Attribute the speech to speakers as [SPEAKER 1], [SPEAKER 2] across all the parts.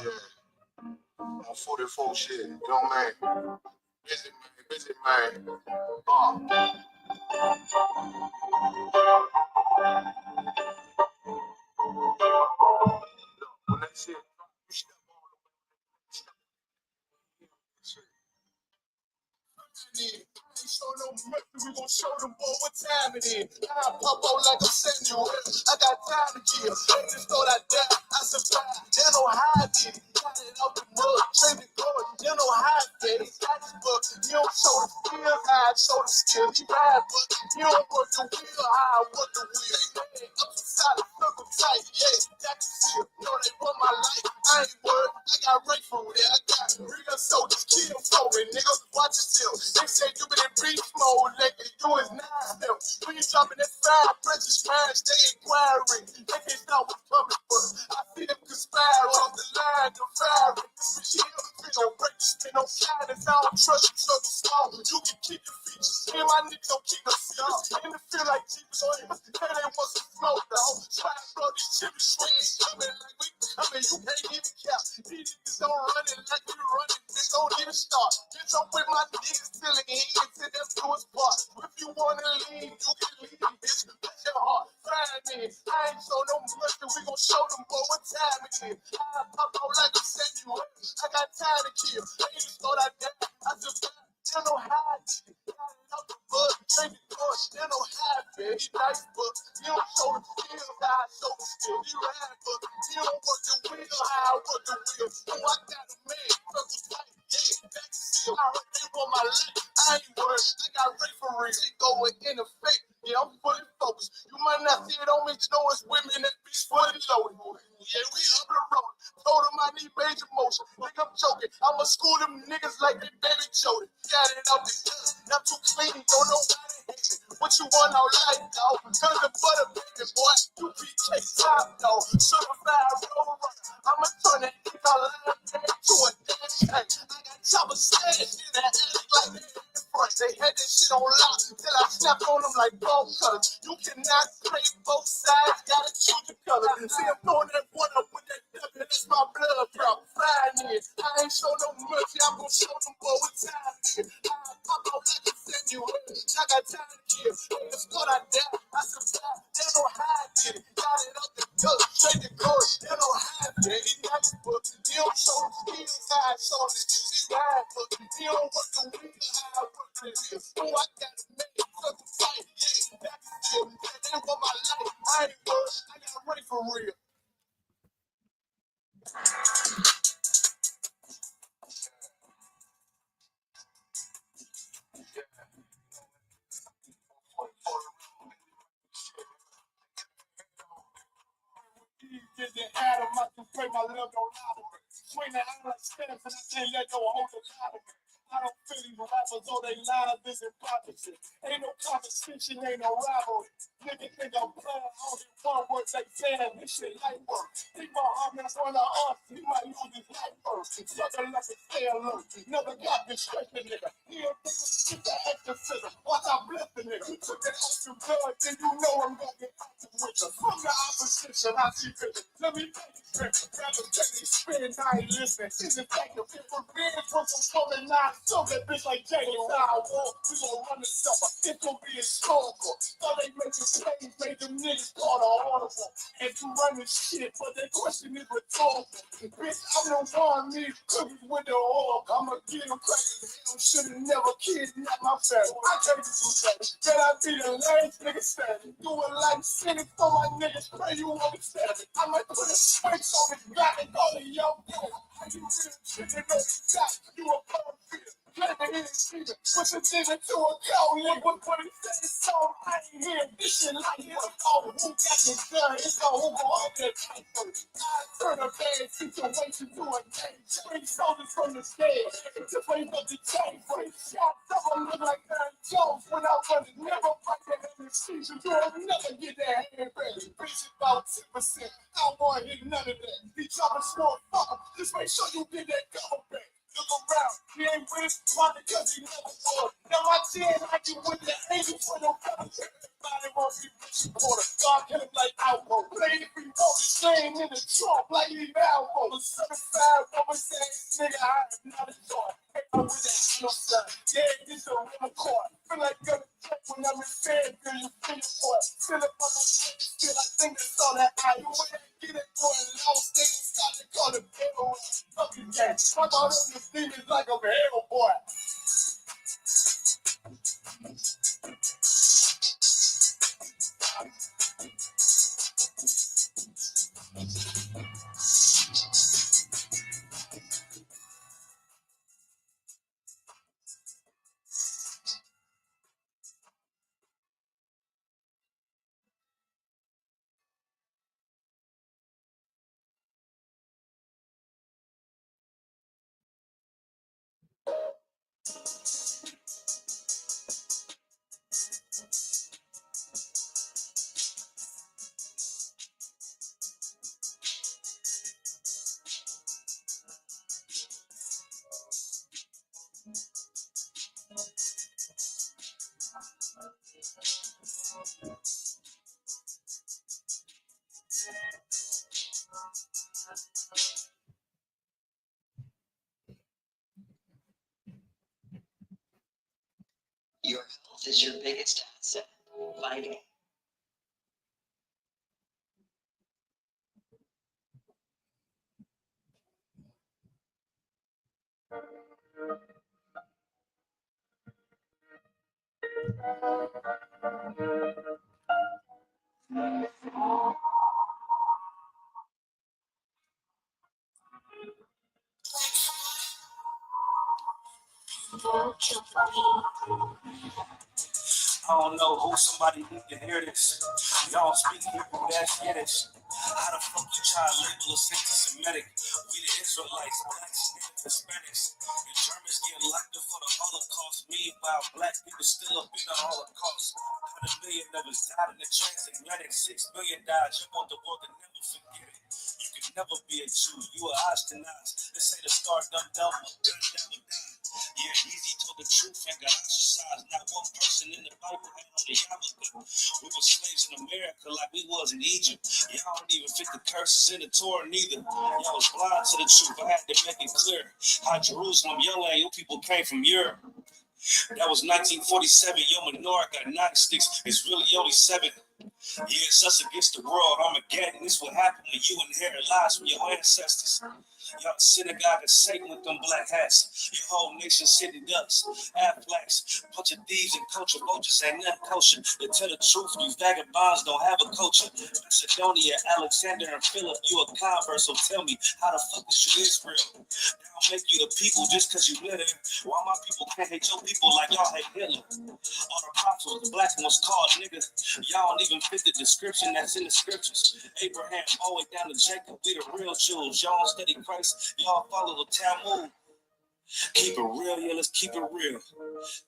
[SPEAKER 1] Yeah, on 44 shit. Young man. Busy man. When they said, you step on the shit. Show no mercy, we gon' show them boy what time it is. I pop out like a Samuel. I got time to kill. Haters thought I died, I survived. They know how I did it. Got it out the mud, straight to God. They know how I did it. Got his book. You don't show the skills, I show the skills. He ride, but you don't work the wheel, how I work the wheel. Hey, man, up to solid, circle tight, yeah, that can feel. Know they want my life, I ain't worried. I got right for it, I got real soldiers, kill for me, nigga. Watch yourself. They say you been in beast mode lately, you is not them. When you jumping that fire, precious man, stay inquiring. They can't stop what's coming for us. I see them conspire off the line, the fire. This shit, we don't break this shit, no kindness. I don't trust you, so small. You can keep your features. Me and my niggas don't keep no secrets. And it feel like Jeepers on him. They want some smoke, though. Try to blow these chips straight. Coming like we coming, you can't even count. These niggas don't run it like we running. They don't even start. Bitch, I'm with my niggas till it ends. Till them do us part. If you wanna leave, you can leave, bitch. Bless your heart. Find me. I ain't show no mercy. We gon' show them boy what time it is. I pop out like a Samuel. I got time to kill. Haters thought I died. I survived. They know how I did it. Got it out the mud. Drink the course. They know how I did it. He nice, but he don't show the skills. How I show the skills. He ride, but he don't work the wheel. How I work the wheel. Oh, I got a man. Circle tight. Yeah, back to seal. I heard they want my life. I ain't worried. I got referees. They going in effect. Yeah, I'm fully focused. You might not see it on me. You know it's women that be fully loaded. Yeah, we up the road. Told them I need major motion. Like I'm joking. I'ma school them niggas like they baby Jody. Got it out the gun. Not too clean. Don't know why they hate me. What you want all life, dog? Cause the butter baby boy. You PK top, dog. Certified road runner. I'ma turn that dick all line to a dash tank. I got chopper stashed in that alley like that. They had this shit on lock till I snapped on them like ball cutters. You cannot play both sides, gotta choose your color. See, I'm throwing that one up with that W, that's my blood drop. Fine it. I ain't show no mercy, I'm gonna show them boy what time it is. I pop out like a Samuel. I got time to kill. It's thought I died, I survived. They know how I did it. Got it up the gut, straight to court. They know how I did it. He got his book. He don't show the skills, how I show the skills. He ride, but he don't work the wheel, how I work the wheel. Oh, I got a man, fucking fight, yeah, that's still. They want my life, I ain't worried. I got ready for real. Get the Adam, I can pray my love don't lie to me. Swing the out like stamps and I can't let no hold it lie to me. I don't feel these rappers, all they lies, this hypocrisy. Ain't no competition, ain't no rivalry. Niggas think I'm playing on the one word they saying, this shit light work. People harm us on the us, he might lose his life first. Struggle like a sailor, never got discretion, nigga. He a nigga, get the exorcism, watch I bless the nigga. Took that extra blood, then you know I'm gonna get out the winter. From the opposition, I see vision. Let me take it straight. Grab a penny, spin, I ain't listening. She's effective. If we're being from some woman, not so that bitch like Jay. Now I walk, we gon' run the summer. It's gon' be historical. Thought they make the slaves, made them niggas call the audible. And you run this shit, but that question is rhetorical. Bitch, I'm the one, me, cookies with the oil. I'ma get them crackers. Hell, should've never kidnapped my family. I can't do that. Can I be the last nigga standing? Do it like singing for my niggas, pray you understand it. I might put a switch on his back and call it young boy. How you real shit, you know you got, you a bomb feeder. Claiming it is feeder. Push a nigga to a cold liquid, but he said it's so I ain't here. This shit like it. Oh, who got this gun? It's all who go up there tight first. I turn a bad situation to a game. Bring soldiers from the stage to play up the chain frame. Shot someone look like Aaron Jones when I was never fucking in the season. You'll never get that hand back. Bitch, about 10%. I don't want to hear none of that. He dropping small fucker. Just make sure you get that cover back. Look around, he ain't with his partner because he never was. Now my chin like you with the angel for no cover. My Everybody wants to be rich and quarter. God hit him like alcohol. Playing if he wrote his name in the trunk like he Malvo. A certified woman saying, nigga, I am not a toy. Hey, I'm with that no son. Yeah, this a real court. Feel like I'm a check when I'm in bed. Feel you feel it for it. Feel it on my brain. Still, I think it's all that I do. When I get it for a lost, they start to call it hell. Fucking gang. I'm out on the demons like I'm a hell boy.
[SPEAKER 2] Your health is your biggest asset. Find it.
[SPEAKER 1] I don't know who somebody need to hear this. Y'all speak Hebrew, that's Yiddish. How the fuck you try to label us anti-Semitic? We the Israelites, blacks, and Hispanics. And Germans getting locked up for the Holocaust. Meanwhile, black people still up in the Holocaust. 100 million of us died in the transatlantic. 6 million died. You want the world to never forget it. You can never be a Jew. You are Ashkenaz. This ain't a start, dumb, or gun down or die. Yeah, easy told the truth and got ostracized. Not one person in the Bible had on the yarmulke. We were slaves in America like we was in Egypt. Y'all don't even fit the curses in the Torah neither. Y'all was blind to the truth. I had to make it clear how Jerusalem, your land, your people came from Europe. That was 1947. Your menorah got 9 sticks. It's really only 7. Yeah, it's us against the world. Armageddon. This what happened when you inherit lies from your ancestors. Y'all synagogue of Satan with them black hats. Your whole nation sitting ducks, Aflacs, bunch of thieves and culture vultures ain't nothing kosher. To tell the truth, you vagabonds don't have a culture. Macedonia, Alexander, and Philip, you a convert, so tell me, how the fuck is you Israel? They don't make you the people just because you live there. Why my people can't hate your people like y'all hate Hitler? All the prophets, the black ones called niggas. Y'all don't even fit the description that's in the scriptures. Abraham, all the way down to Jacob, we the real Jews. Y'all don't study Christ, y'all follow the Talmud. Keep it real, yeah, let's keep it real.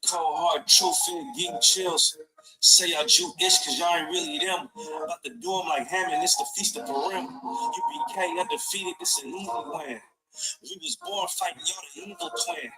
[SPEAKER 1] Cold hard truth and getting chills. Say y'all Jewish cause y'all ain't really them. About to do them like Hammond, it's the feast of Purim. UBK undefeated, this an easy win. We was born fighting y'all the evil twin.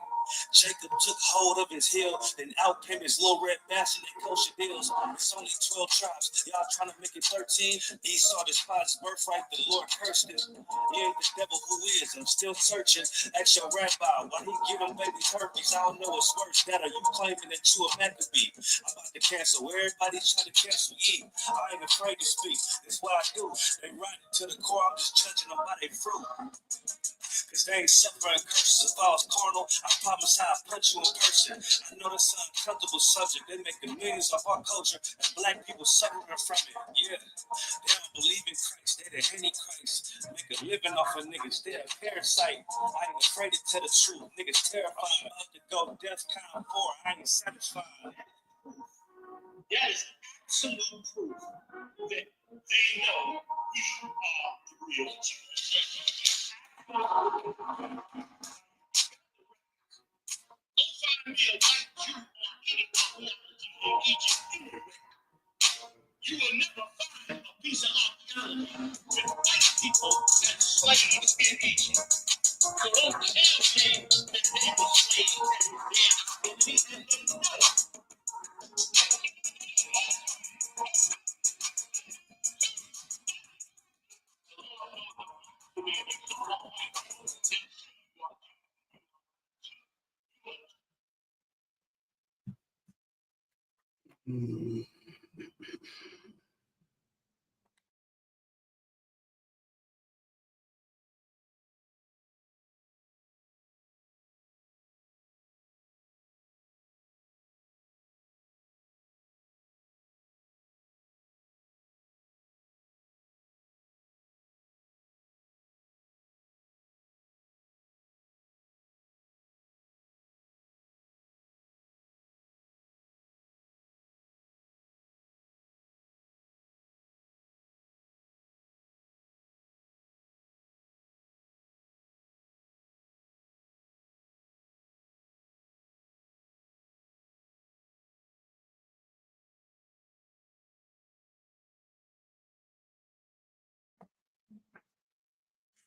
[SPEAKER 1] Jacob took hold of his heel, then out came his little red bastard and kosher deals. It's only 12 tribes, y'all trying to make it 13. Esau despised his birthright, the Lord cursed him. He ain't the devil who is, I'm still searching. Ask your rabbi, why he giving babies herpes? I don't know what's worse, that or you claiming that you a Maccabee. I'm about to cancel, everybody's trying to cancel ye. I ain't afraid to speak, that's what I do. They ride to the core, I'm just judging them by their fruit. Cause they ain't suffering curses. If I was carnal, I promise I'll punch you in person. I know that's an uncomfortable subject. They make millions off our culture, and black people suffering from it. Yeah, they don't believe in Christ. They the antichrist. Make a living off of niggas. They a parasite. I ain't afraid to tell the truth. Niggas terrified. Up to go death count 4. I ain't satisfied. That is absolute proof that they know we are the real Jews. Me a white Jew or any other in Egypt anyway. You will never find a piece of archaeology with white people and slaves in Egypt. So don't tell me that they were slaves and their identity and they know.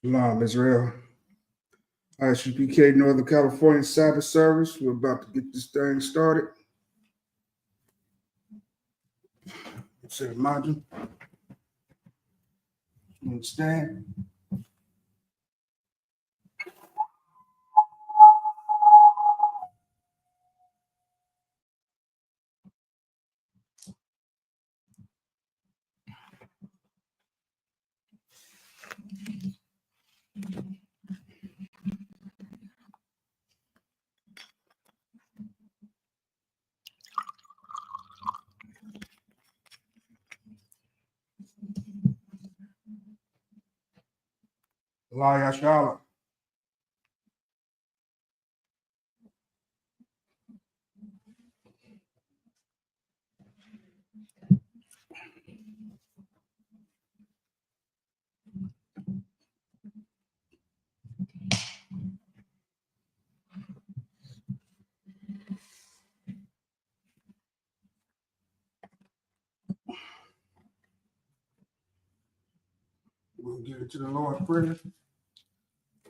[SPEAKER 1] Shalom, Israel. ISUPK Northern California Sabbath service. We're about to get this thing started. Say, imagine. You understand? Allah Yashala. We'll get into the Lord's Prayer.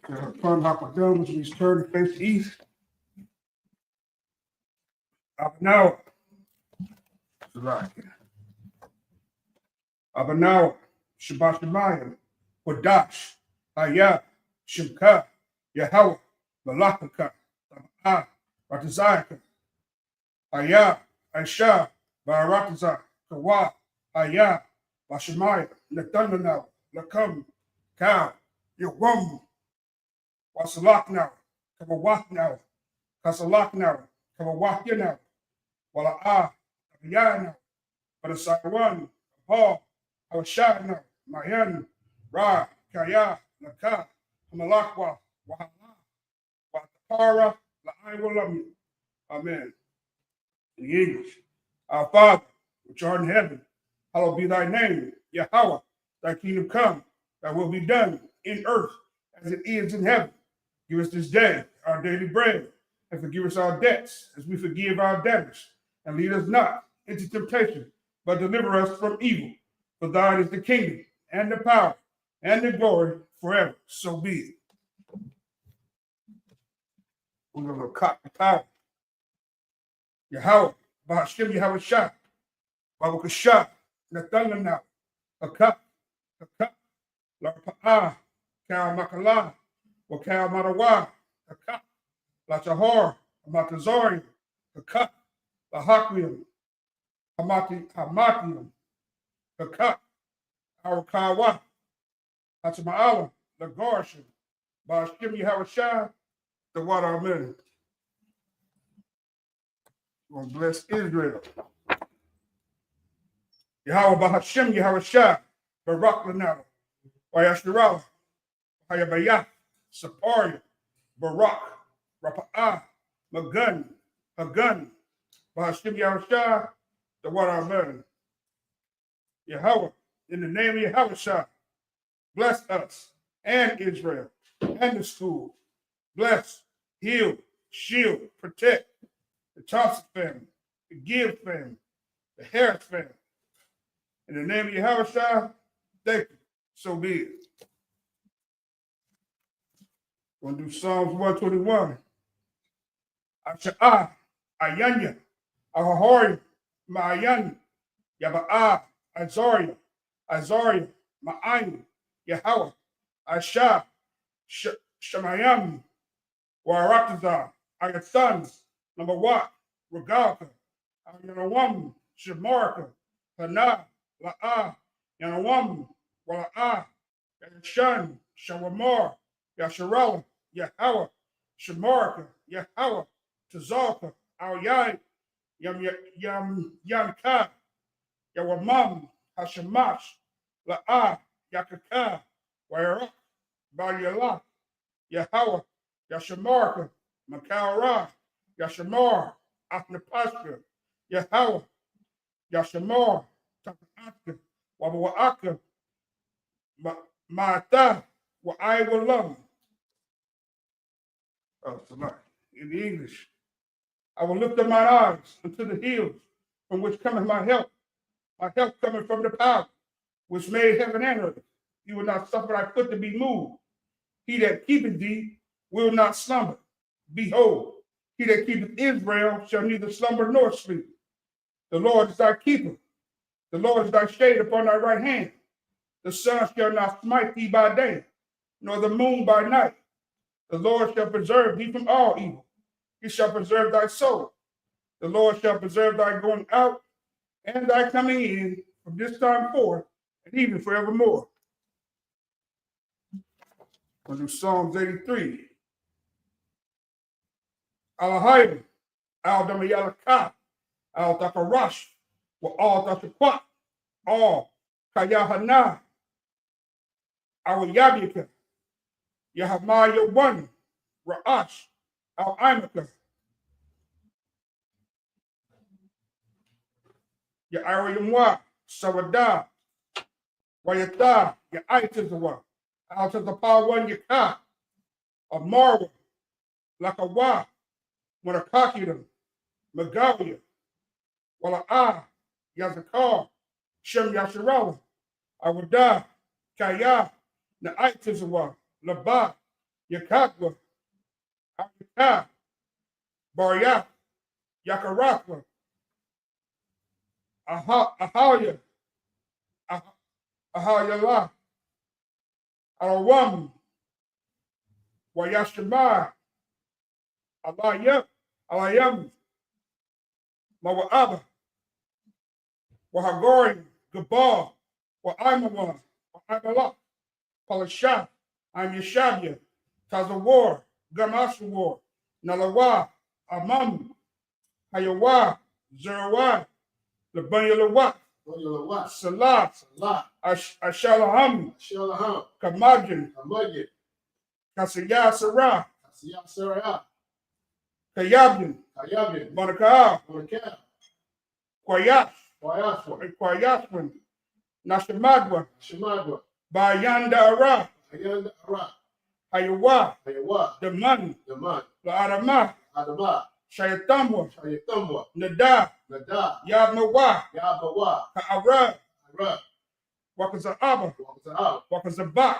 [SPEAKER 1] Upon Hakadam, which means turn and face east. Abanawa. Abanawa. Shabbat Shemayim. Wadash. Ayah. Shimka. Yahweh. Malakaka. Tabah. Ratazayaka. Ayah. Aisha. Baratazah. Kawa. Ayah. Bashemaya. Nathanael. Lakam. Ka. Yawam. Wasalak now. Kawawak now. Kasalak now. Kawawak now. Wala Yana, Padasawan, Paul, Awashana, Mayan, Ra, Kaya, Laka, Malakwa, Wahala, Watapara, I will love you. Amen. In the English, our Father, which art in heaven, hallowed be thy name, Yahweh, thy kingdom come, thy will be done in earth as it is in heaven. Give us this day our daily bread, and forgive us our debts as we forgive our debtors. And lead us not into temptation, but deliver us from evil. For thine is the kingdom, and the power, and the glory forever. So be it. We're going to cut the power. Yahweh, Bahashim Yahweh Shah, Baruch Shah, Nathanana, Akak, Larpa'ah, Kal Makalah, Wakal Marawa, Akak, Latahor, Amatazori, Akak, Lahakrium, Hamatium, Akak, Arakawa, Hatama'ala, Lagorshan, Bashkim Yahawashah, the water amen. We're going to bless Israel. Yahweh Bahashim Yahawashah, Barak Lanala, Wayashirah, Hayabayah, Saparia, Barak, Rapa'ah, Magun, Hagun, Bahashim Yahawashah, the water amen. Yahweh, in the name of Yahawashah, bless us and Israel and the school. Bless, heal, shield, protect the Thompson family, the Gibb family, the Harris family. In the name of Yahweh, thank you. So be it. We're going to do Psalms 121. Asha'ah, Ayanya, Ahahori, Ma'ayan, Yaba'ah, Azaria, Ma'ayin, Yahweh, Asha, Shemayim, Waratazar, are your sons. Number one, Regalka, Yanawam, Shemarka, Hana, La'a, Yanawam, Wala'a, Yashan, Shawamar, Yasharala, Yahawa, Shemarka, Yahawa, Tazalka, Al Yai, Yamka, Yawamam, Hashamash, La'a, Yakaka, Wairak, Balyala, Yahweh, Yashamarka, Makara, Yashamar, Atnapashka, Yahweh, Yashamar, Takaaka, Wabaaka, Mata, wa I will love. Oh, tonight, in the English. I will lift up my eyes unto the hills, from which cometh my help. My help cometh from the power, which made heaven and earth. He will not suffer thy foot to be moved. He that keepeth thee will not slumber. Behold, he that keepeth Israel shall neither slumber nor sleep. The Lord is thy keeper. The Lord is thy shade upon thy right hand. The sun shall not smite thee by day, nor the moon by night. The Lord shall preserve thee from all evil. He shall preserve thy soul. The Lord shall preserve thy going out and thy coming in from this time forth and even forevermore. We'll do Psalms 83. Alahayim, Al Damayalaka, Al Takarash, wa Al Tatakwat, Al Kayahana, Al Yabika, Yahamaya one, Ra'ash, Al Imaka, Ya Ariyamwa, Sawada, Wayata, Ya Aitazawa, Al Tatapawan one Yaka, Amara, Lakawa, Murakakidam, Magalia, Wala'a, Yazakar, Shem Yasharawa, Awada, Kaya, Na'aitazawa, Laba, Yakakwa, Akaka, Barya, Yakarakwa, Ahaya, Ahayala, Alawam, Wayashima, Alayam, Mawa'aba, Wahagori, Gabal, Wa'aimawa, Wa'aimala, Palasha, I'm Yeshabia, Tazawar, Gamashawar, Nalawa, Amam, Hayawa, Zerawa, Labanyalawa, Salah, Ashalaham, Kamajin, Kasaya Sarah, Kayabin, Monakaa, Kwayash, Nashamadwa, Bayanda Ara, Hayawa, Daman, Laarama, Shayatambwa, Nada, Yabmawa, Ka'ara, Wakazaaba, Wakazabak,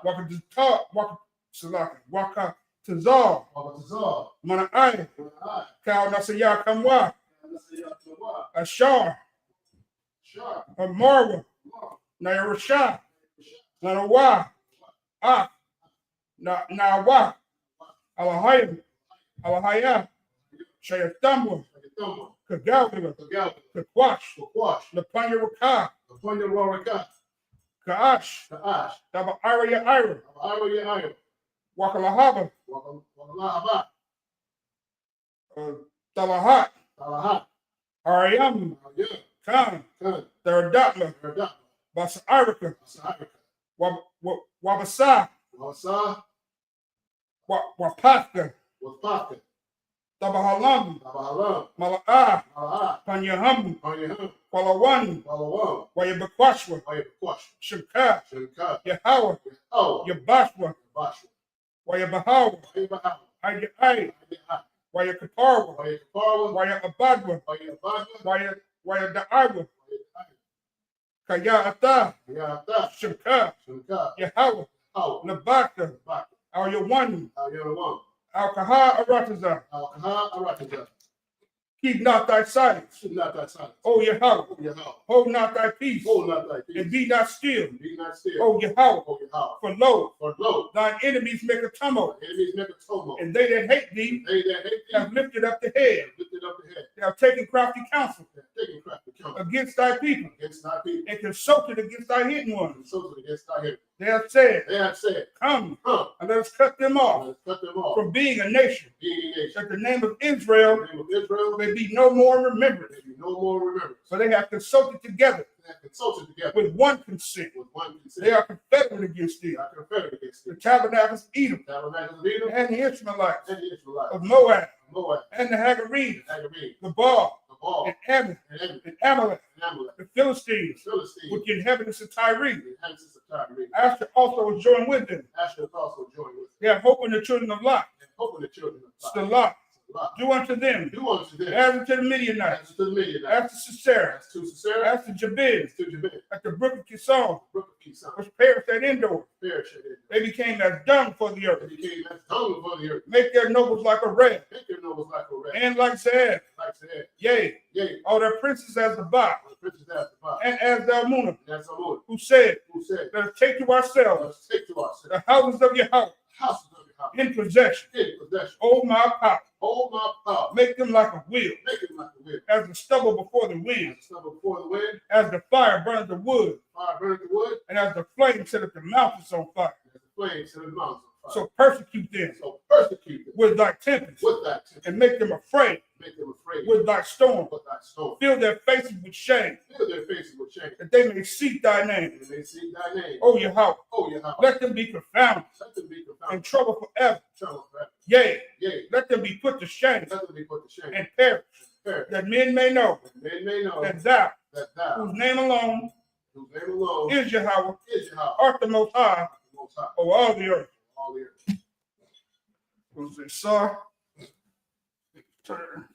[SPEAKER 1] Wakazata, Waka Tazal, Mana'ai, Kal Nasaya Kamwa, Ashar, Amara, Nairasha, Nanawa, Nawa, Alahayim, Alahaya, Shayatambwa, Kagawila, Kakwash, Lapanya Raka, Kaash, Daba Ira, Wakalahaba, Talahat, Ariam, Khan, Theradatma, Basarika, Wabasa, Wapaka, Tabahalam, Mala'a, Panyaham, Palawan, Wayabakwashwa, Shimka, Yahawa, Yabashwa, Wayabahawa, Ayai, Wayakaparwa, Wayabadwa, Wayada'awa, Kaya'ata, Shimka, Yahawa, Nabaka, Al Yawan, Al Kaha Arataza, Keep not thy silence.
[SPEAKER 3] Keep not thy silence.
[SPEAKER 1] O Yahweh.
[SPEAKER 3] O Yahweh.
[SPEAKER 1] Hold not thy peace.
[SPEAKER 3] Hold not thy peace.
[SPEAKER 1] And be not still.
[SPEAKER 3] Be not still.
[SPEAKER 1] O Yahweh.
[SPEAKER 3] O Yahweh.
[SPEAKER 1] For lo,
[SPEAKER 3] thine
[SPEAKER 1] enemies make a tumult.
[SPEAKER 3] enemies make a tumult.
[SPEAKER 1] And they that hate thee
[SPEAKER 3] They that hate thee
[SPEAKER 1] have lifted up the head.
[SPEAKER 3] have lifted up the head.
[SPEAKER 1] They have taken crafty counsel
[SPEAKER 3] They have taken crafty counsel
[SPEAKER 1] against thy people.
[SPEAKER 3] against thy people.
[SPEAKER 1] And consulted against thy hidden ones.
[SPEAKER 3] Consulted against thy hidden.
[SPEAKER 1] They have said,
[SPEAKER 3] They have said,
[SPEAKER 1] come,
[SPEAKER 3] come,
[SPEAKER 1] and let us cut them off
[SPEAKER 3] let us cut them off
[SPEAKER 1] from being a nation,
[SPEAKER 3] being a nation.
[SPEAKER 1] that the name of Israel
[SPEAKER 3] The name of Israel
[SPEAKER 1] may be no more remembered.
[SPEAKER 3] may be no more remembered.
[SPEAKER 1] For they have consulted together
[SPEAKER 3] They have consulted together
[SPEAKER 1] with one consent.
[SPEAKER 3] with one consent.
[SPEAKER 1] They are confederate against thee.
[SPEAKER 3] They are confederate against
[SPEAKER 1] The
[SPEAKER 3] thee.
[SPEAKER 1] tabernacles of Edom
[SPEAKER 3] Tabernacles of Edom
[SPEAKER 1] and the Ishmaelites
[SPEAKER 3] and the Israelites
[SPEAKER 1] of Moab
[SPEAKER 3] of Moab
[SPEAKER 1] and the Hagarenes,
[SPEAKER 3] and Hagarenes,
[SPEAKER 1] the Baal
[SPEAKER 3] the Baal
[SPEAKER 1] and Ammon
[SPEAKER 3] and Ammon
[SPEAKER 1] and Amalek,
[SPEAKER 3] and Amalek,
[SPEAKER 1] the Philistines,
[SPEAKER 3] the Philistines,
[SPEAKER 1] with the inhabitants of Tyre.
[SPEAKER 3] the inhabitants of Tyre.
[SPEAKER 1] Asher also was joined with them.
[SPEAKER 3] Asher also joined with
[SPEAKER 1] They have hope in the children of Lot.
[SPEAKER 3] and hoping the children of
[SPEAKER 1] Still
[SPEAKER 3] Lot.
[SPEAKER 1] Lot.
[SPEAKER 3] Lot.
[SPEAKER 1] Do unto them
[SPEAKER 3] Do unto them
[SPEAKER 1] as unto the Midianites,
[SPEAKER 3] as to the Midianites,
[SPEAKER 1] as to Sisera,
[SPEAKER 3] as to Sisera,
[SPEAKER 1] as to Jabin,
[SPEAKER 3] as to Jabin,
[SPEAKER 1] at the brook of Kison,
[SPEAKER 3] brook of Kison,
[SPEAKER 1] which perished at Endor.
[SPEAKER 3] perished at it.
[SPEAKER 1] They became as dung for the
[SPEAKER 3] They
[SPEAKER 1] earth.
[SPEAKER 3] became as dung for the earth.
[SPEAKER 1] Make their nobles like a red,
[SPEAKER 3] Make their nobles like a rat,
[SPEAKER 1] and like Zahab.
[SPEAKER 3] like Zahab.
[SPEAKER 1] Yea,
[SPEAKER 3] Yea,
[SPEAKER 1] all their princes as the Bat,
[SPEAKER 3] the princes after Bob,
[SPEAKER 1] and as the Amunah,
[SPEAKER 3] and that's our Lord,
[SPEAKER 1] who said,
[SPEAKER 3] who said,
[SPEAKER 1] let us take to ourselves
[SPEAKER 3] let us take to ourselves
[SPEAKER 1] the houses of Yahweh
[SPEAKER 3] houses of your house
[SPEAKER 1] in possession.
[SPEAKER 3] in possession.
[SPEAKER 1] O my power,
[SPEAKER 3] Hold my power,
[SPEAKER 1] make them like a wheel,
[SPEAKER 3] make it like a whip.
[SPEAKER 1] as the stubble before the wind,
[SPEAKER 3] As the stubble before the wind,
[SPEAKER 1] as the fire burns the wood,
[SPEAKER 3] fire burneth the wood,
[SPEAKER 1] and as the flame setteth the mountains on fire.
[SPEAKER 3] as the flames set the mountains on fire.
[SPEAKER 1] So persecute them
[SPEAKER 3] So persecute them
[SPEAKER 1] with thy tempest,
[SPEAKER 3] with thy temper,
[SPEAKER 1] and make them afraid
[SPEAKER 3] make them afraid
[SPEAKER 1] with thy storm.
[SPEAKER 3] with thy storm.
[SPEAKER 1] Fill their faces with shame,
[SPEAKER 3] Fill their faces with shame,
[SPEAKER 1] that they may seek thy name.
[SPEAKER 3] and they seek thy name.
[SPEAKER 1] O Yahweh,
[SPEAKER 3] Oh, Yahweh,
[SPEAKER 1] let them be confounded
[SPEAKER 3] let them be
[SPEAKER 1] and
[SPEAKER 3] confounded,
[SPEAKER 1] trouble forever.
[SPEAKER 3] trouble forever.
[SPEAKER 1] Yea,
[SPEAKER 3] Yea,
[SPEAKER 1] let them be put to shame
[SPEAKER 3] let them be put to shame.
[SPEAKER 1] and perish,
[SPEAKER 3] Perish,
[SPEAKER 1] that men may know
[SPEAKER 3] that men may know
[SPEAKER 1] that thou,
[SPEAKER 3] that thou,
[SPEAKER 1] whose name alone
[SPEAKER 3] whose name alone
[SPEAKER 1] is Yahweh,
[SPEAKER 3] is Yahweh,
[SPEAKER 1] art the most high
[SPEAKER 3] the Most High,
[SPEAKER 1] over all the earth.
[SPEAKER 3] all the earth.
[SPEAKER 1] Was it Sar? Turn.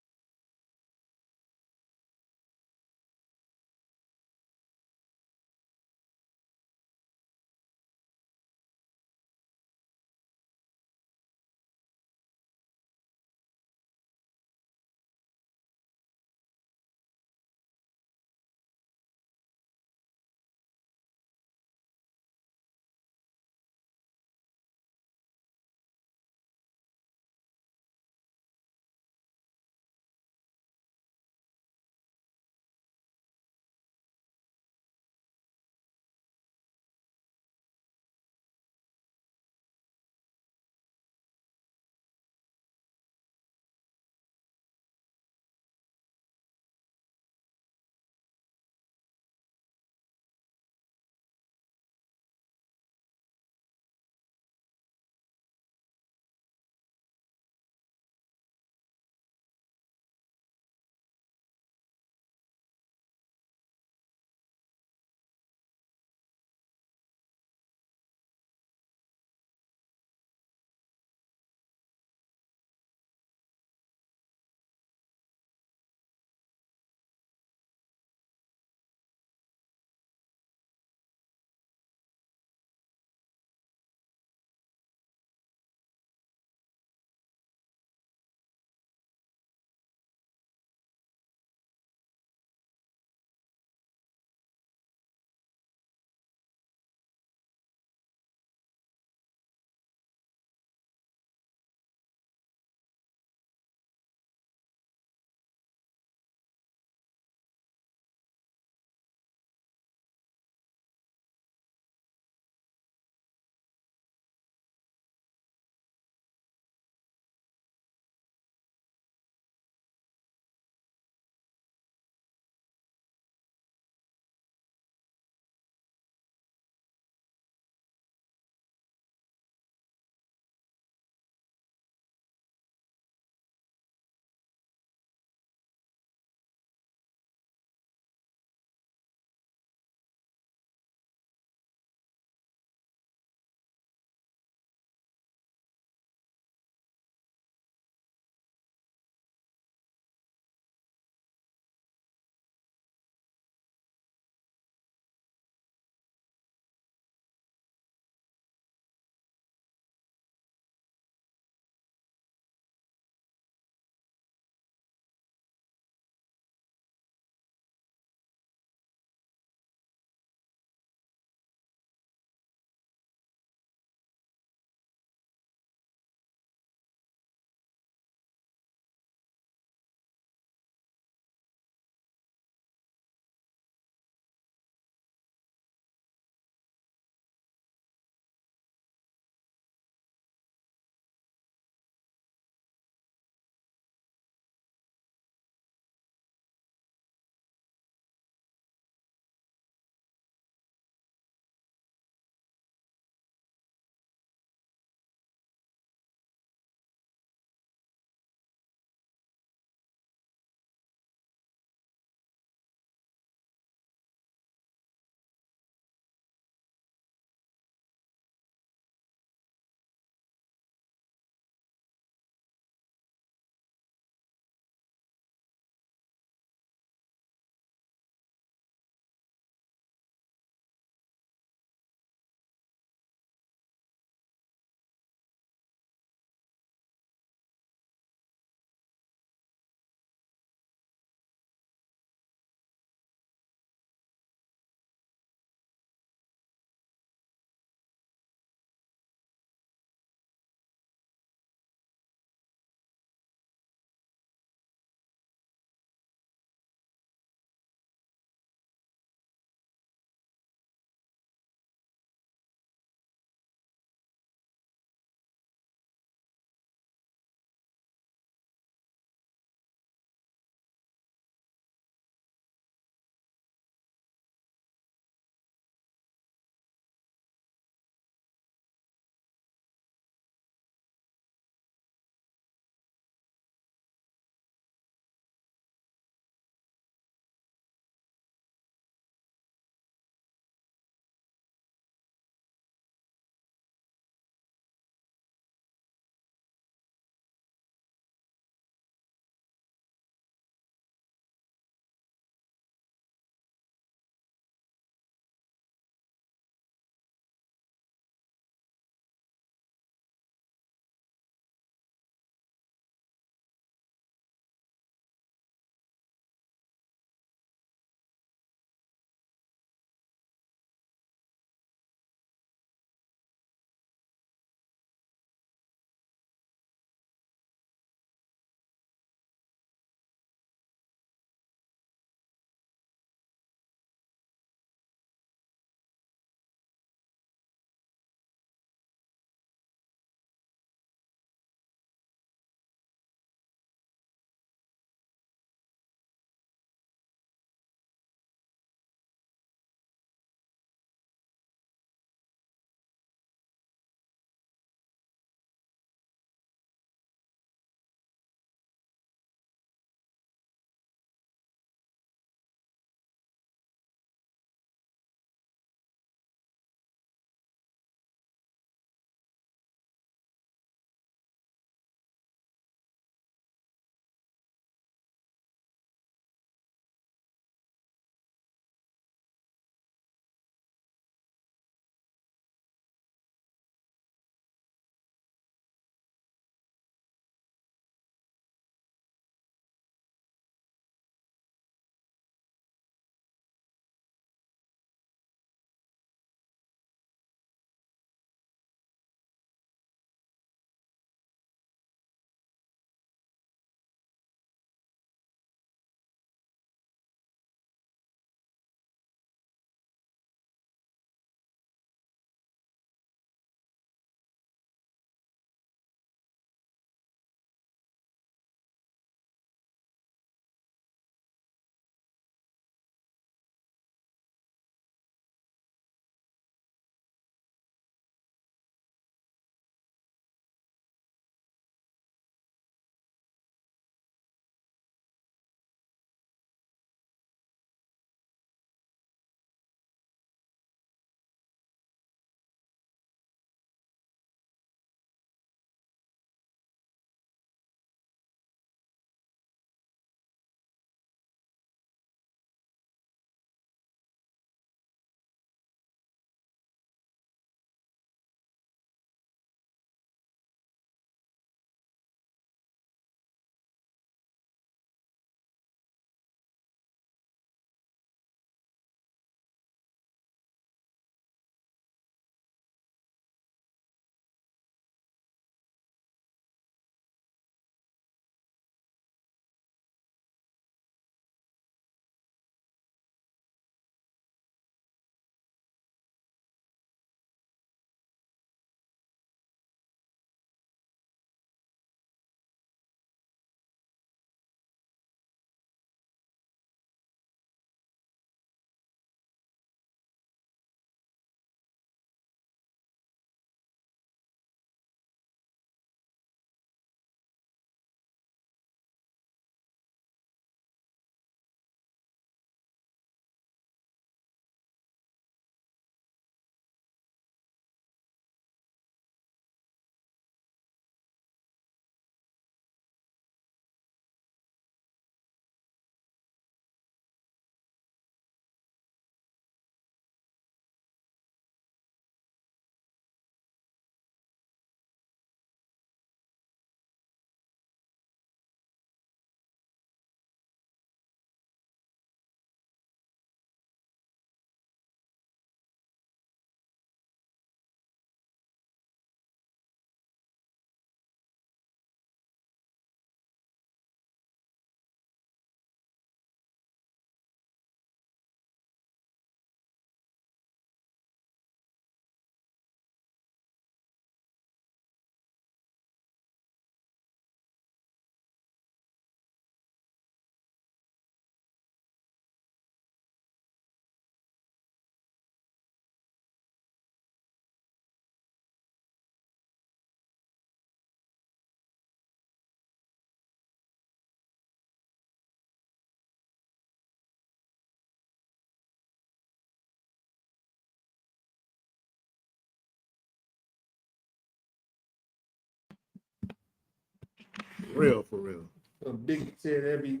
[SPEAKER 1] real, for real.
[SPEAKER 4] So Big said every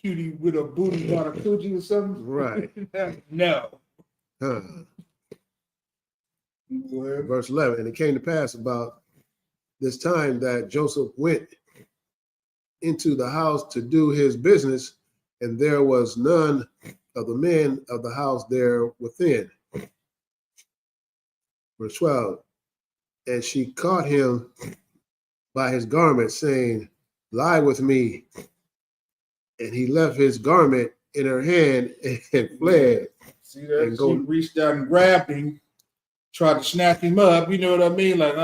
[SPEAKER 4] cutie with a booty got a coochie or something.
[SPEAKER 1] Right.
[SPEAKER 4] No.
[SPEAKER 1] Huh.
[SPEAKER 4] Go ahead.
[SPEAKER 1] Verse 11, and it came to pass about this time that Joseph went into the house to do his business, and there was none of the men of the house there within. Verse 12, and she caught him by his garment, saying, lie with me. And he left his garment in her hand and fled.
[SPEAKER 4] See that?
[SPEAKER 1] And go-
[SPEAKER 4] She reached out and grabbed him, tried to snap him up. You know what I mean? Like,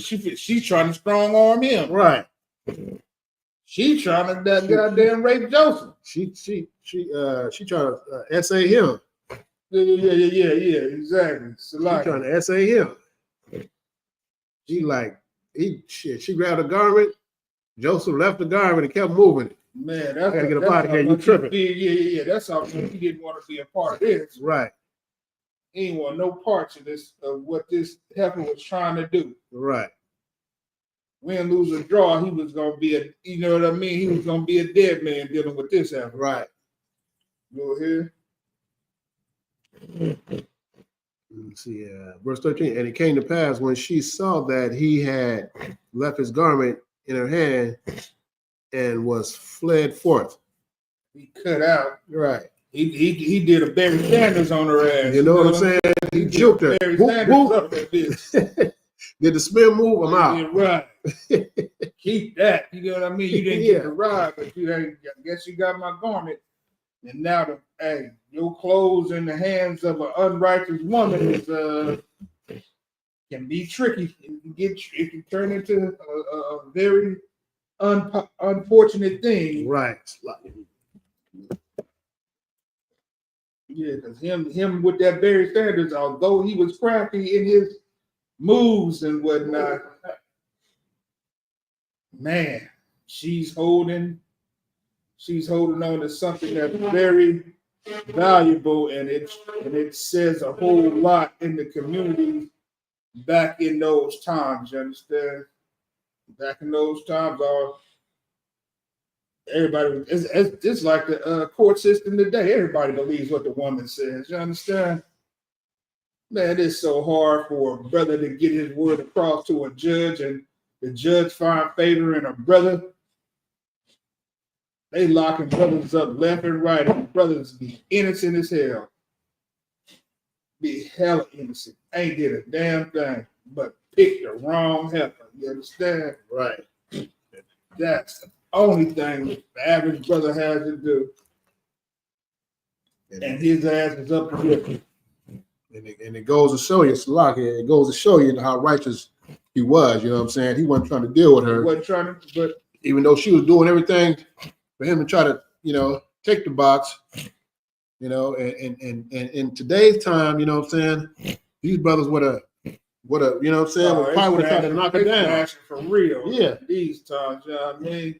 [SPEAKER 4] she's trying to strong arm him.
[SPEAKER 1] Right.
[SPEAKER 4] She's trying to goddamn rape Joseph.
[SPEAKER 1] She trying to essay him.
[SPEAKER 4] Yeah, exactly. So
[SPEAKER 1] She
[SPEAKER 4] like,
[SPEAKER 1] trying to essay him. She grabbed a garment. Joseph left the garment and kept moving it.
[SPEAKER 4] man,
[SPEAKER 1] I gotta get up out of here. You tripping?
[SPEAKER 4] Yeah. That's how he didn't want to be a part of this.
[SPEAKER 1] Right.
[SPEAKER 4] He didn't want no parts of this, of what this heifer was trying to do.
[SPEAKER 1] Right.
[SPEAKER 4] Win, lose, or draw, he was gonna be a, you know what I mean? He was gonna be a dead man dealing with this heifer.
[SPEAKER 1] Right.
[SPEAKER 4] Go ahead.
[SPEAKER 1] Let's see, verse 13. And it came to pass when she saw that he had left his garment in her hand and was fled forth.
[SPEAKER 4] He cut out.
[SPEAKER 1] Right.
[SPEAKER 4] He did a Barry Sanders on her ass.
[SPEAKER 1] You know what I'm saying? He juked her.
[SPEAKER 4] Barry
[SPEAKER 1] Whoop,
[SPEAKER 4] Sanders
[SPEAKER 1] whoop.
[SPEAKER 4] on that bitch.
[SPEAKER 1] Did the spin move? I'm out.
[SPEAKER 4] Yeah, right. Keep that. You know what I mean? You didn't get the ride, but you I guess you got my garment. And now your clothes in the hands of an unrighteous woman is can be tricky. It can turn into a very unfortunate thing.
[SPEAKER 1] Right.
[SPEAKER 4] Yeah, because him with that Barry Sanders, although he was crafty in his moves and whatnot, man, she's holding on to something that's very valuable, and it says a whole lot in the community back in those times. You understand? Back in those times, everybody, it's like the court system today. Everybody believes what the woman says. You understand? Man, it's so hard for a brother to get his word across to a judge, and the judge find favor in a brother. They locking brothers up left and right, and brothers be innocent as hell. Be hella innocent. Ain't did a damn thing, but picked the wrong heifer. You understand?
[SPEAKER 1] Right.
[SPEAKER 4] That's the only thing the average brother has to do. And his ass is up to here.
[SPEAKER 1] And it goes to show you, it goes to show you how righteous he was. You know what I'm saying? He wasn't trying to deal with her.
[SPEAKER 4] He wasn't trying to, but
[SPEAKER 1] even though she was doing everything for him to try to, take the box, and in today's time, you know what I'm saying? These brothers would have, you know what I'm saying? Would probably would have tried to knock her down.
[SPEAKER 4] Smashing for real.
[SPEAKER 1] Yeah.
[SPEAKER 4] These times, you know what I mean?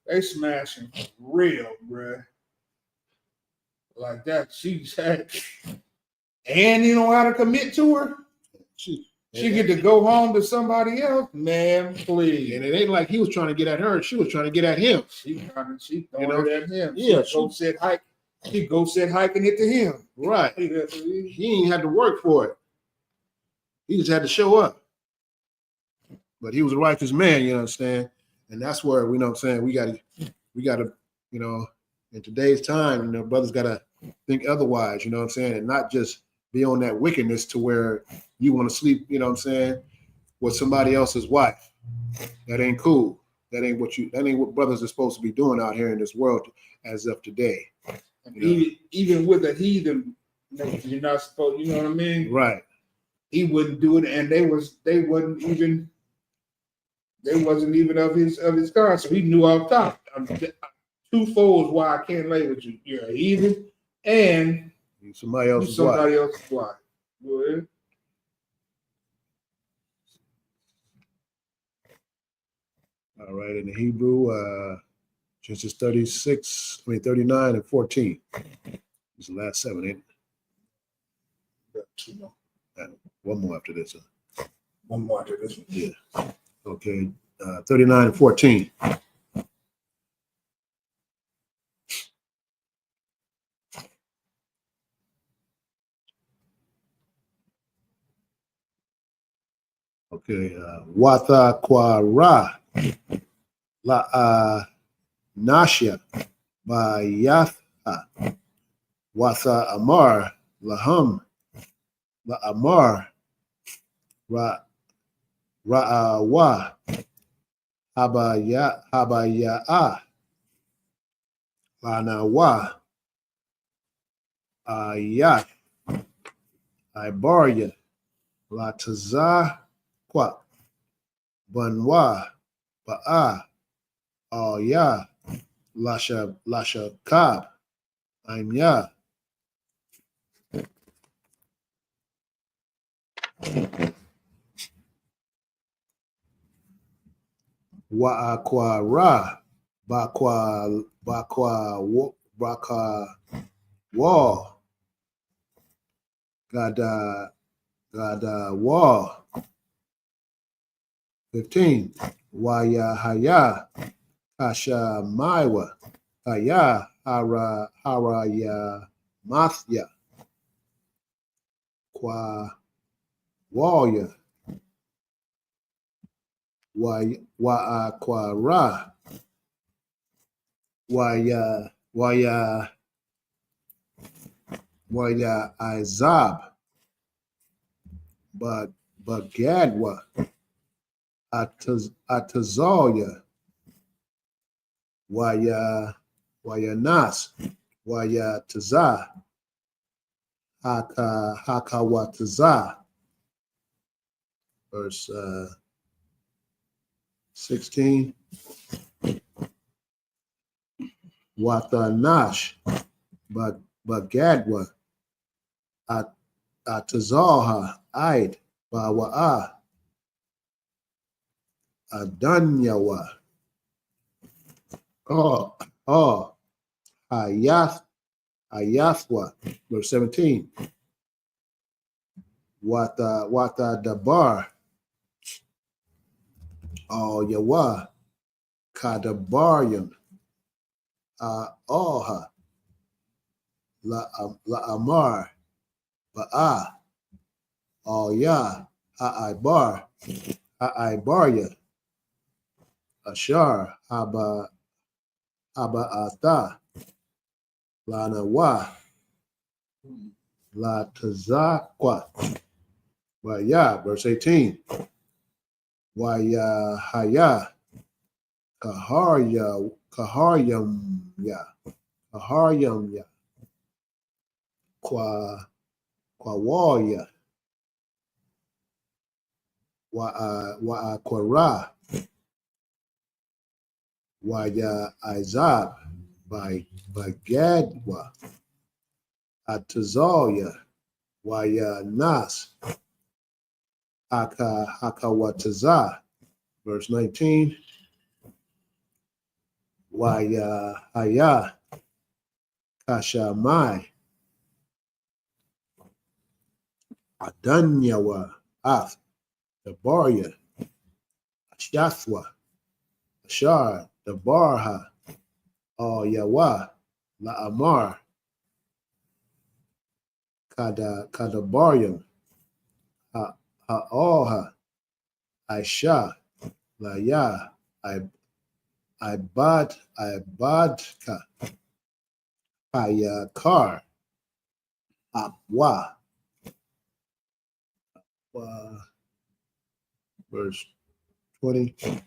[SPEAKER 4] They smashing for real, bruh. Like that. She's had, and you know how to commit to her? She get to go home to somebody else? Man, please.
[SPEAKER 1] And it ain't like he was trying to get at her. She was trying to get at him.
[SPEAKER 4] She throwing it at him.
[SPEAKER 1] Yeah.
[SPEAKER 4] She go set hiking it to him.
[SPEAKER 1] Right. He ain't had to work for it. He just had to show up. But he was a righteous man, you understand? And that's where, we know what I'm saying, we gotta, in today's time, brothers gotta think otherwise, you know what I'm saying? And not just be on that wickedness to where you want to sleep, you know what I'm saying, with somebody else's wife. That ain't cool. That ain't what brothers are supposed to be doing out here in this world as of today.
[SPEAKER 4] Even with a heathen, you're not supposed, you know what I mean?
[SPEAKER 1] Right.
[SPEAKER 4] He wouldn't do it, and they wasn't even of his kind. So he knew off top. Twofold why I can't lay with you. You're a heathen, and
[SPEAKER 1] somebody else's
[SPEAKER 4] wife. Go ahead.
[SPEAKER 1] All right, in the Hebrew, Genesis 39 and 14. It's the last 7, ain't it? One more after this.
[SPEAKER 4] One more after this one.
[SPEAKER 1] Yeah. Okay. 39 and 14. Okay, Watha Kwara La Nasha Bayatha Watha Amar Laham La Amar Ra Ra'awa Habaya'a Lanawa Ayat Ibarya La Taza Kwa Banwa Ba'a Aya Lasha Kab Imya Wa'akwa Ra Bakwa Wall Gada Wall 15 Waya Haya Kasha Maiwa Haya Haraya Mathya Kwa Waya Wa'akwa Ra Waya Izab Bagadwa Atazoya Waya Nas Waya Taza Hakawataza verse 16 Watanash Bagadwa Atazaha Aid Bawa'a Adanyawa Oh Ayathwa verse 17 Wata Dabar Yawa Kadabaryam Oha La Amar Ba'a Ya Ha'aibarya Ashar Haba'ata Lana Wa La Tazaqua Waya verse 18 Waya Haya Kaharyam Ya Kwawaya Wa'akwara Waya Izab by Gadwa Atazoya Waya Nas Hakawataza verse 19 Waya Haya Kashamai Adanyawa Af Dabarya Ashathwa Ashar Dabarha Yawa La Amar Kadabaryam Ha'oha Aisha La Ya Ibadka Hayakar Apwa verse 20